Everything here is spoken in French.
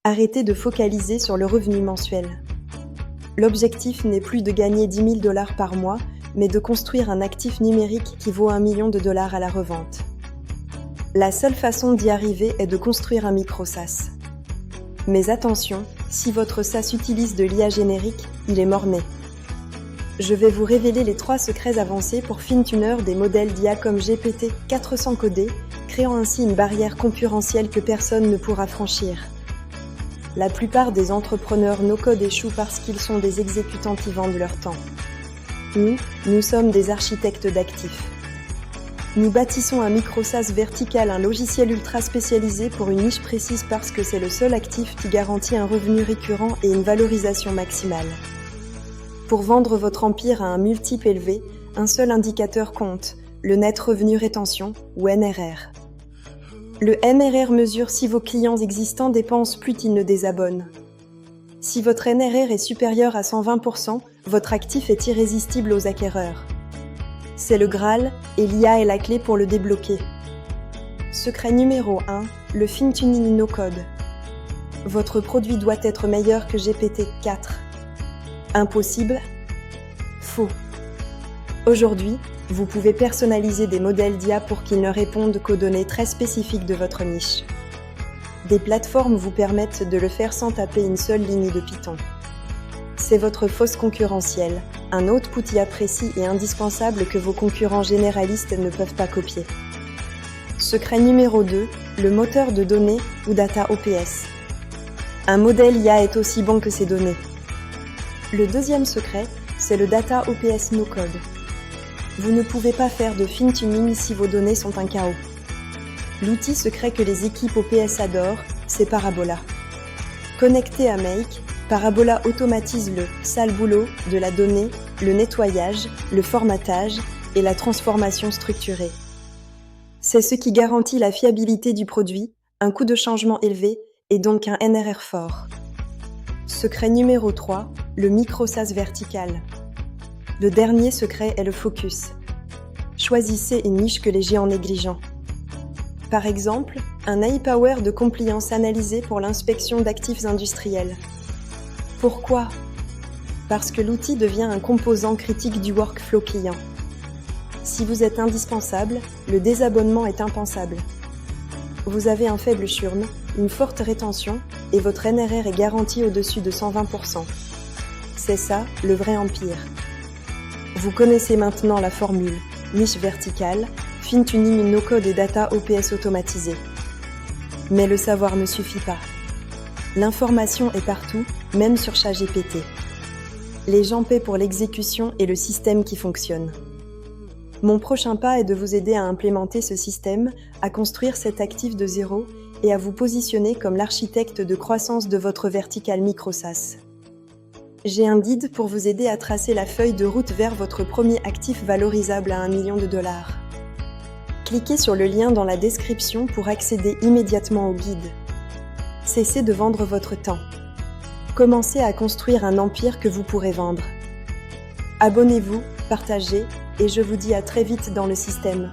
Arrêtez de focaliser sur le revenu mensuel. L'objectif n'est plus de gagner 10 000 $ par mois, mais de construire un actif numérique qui vaut $1 million à la revente. La seule façon d'y arriver est de construire un micro-SaaS. Mais attention, si votre SaaS utilise de l'IA générique, il est mort-né. Je vais vous révéler les 3 secrets avancés pour fine-tuner des modèles d'IA comme GPT-400 codés, créant ainsi une barrière concurrentielle que personne ne pourra franchir. La plupart des entrepreneurs no-code échouent parce qu'ils sont des exécutants qui vendent leur temps. Nous sommes des architectes d'actifs. Nous bâtissons un micro-SaaS vertical, un logiciel ultra spécialisé pour une niche précise parce que c'est le seul actif qui garantit un revenu récurrent et une valorisation maximale. Pour vendre votre empire à un multiple élevé, un seul indicateur compte, le net revenu rétention, ou NRR. Le NRR mesure si vos clients existants dépensent plus qu'ils ne désabonnent. Si votre NRR est supérieur à 120%, votre actif est irrésistible aux acquéreurs. C'est le Graal, et l'IA est la clé pour le débloquer. Secret numéro 1, le fine-tuning no-code. Votre produit doit être meilleur que GPT-4. Impossible? Faux. Aujourd'hui, vous pouvez personnaliser des modèles d'IA pour qu'ils ne répondent qu'aux données très spécifiques de votre niche. Des plateformes vous permettent de le faire sans taper une seule ligne de Python. C'est votre fausse concurrentielle, un output IA précis et indispensable que vos concurrents généralistes ne peuvent pas copier. Secret numéro 2, le moteur de données ou Data OPS. Un modèle IA est aussi bon que ses données. Le deuxième secret, c'est le Data OPS no-code. Vous ne pouvez pas faire de fine-tuning si vos données sont un chaos. L'outil secret que les équipes OPS adorent, c'est Parabola. Connecté à Make, Parabola automatise le sale boulot de la donnée, le nettoyage, le formatage et la transformation structurée. C'est ce qui garantit la fiabilité du produit, un coût de changement élevé et donc un NRR fort. Secret numéro 3, le micro-SaaS vertical. Le dernier secret est le focus. Choisissez une niche que les géants négligent. Par exemple, un AI-Power de compliance analysé pour l'inspection d'actifs industriels. Pourquoi ? Parce que l'outil devient un composant critique du workflow client. Si vous êtes indispensable, le désabonnement est impensable. Vous avez un faible churn, une forte rétention et votre NRR est garanti au-dessus de 120%. C'est ça, le vrai empire. Vous connaissez maintenant la formule, niche verticale, fine-tuning no-code et data OPS automatisé. Mais le savoir ne suffit pas. L'information est partout, même sur ChatGPT. Les gens paient pour l'exécution et le système qui fonctionne. Mon prochain pas est de vous aider à implémenter ce système, à construire cet actif de zéro et à vous positionner comme l'architecte de croissance de votre vertical micro-SaaS. J'ai un guide pour vous aider à tracer la feuille de route vers votre premier actif valorisable à $1 million. Cliquez sur le lien dans la description pour accéder immédiatement au guide. Cessez de vendre votre temps. Commencez à construire un empire que vous pourrez vendre. Abonnez-vous, partagez et je vous dis à très vite dans le système.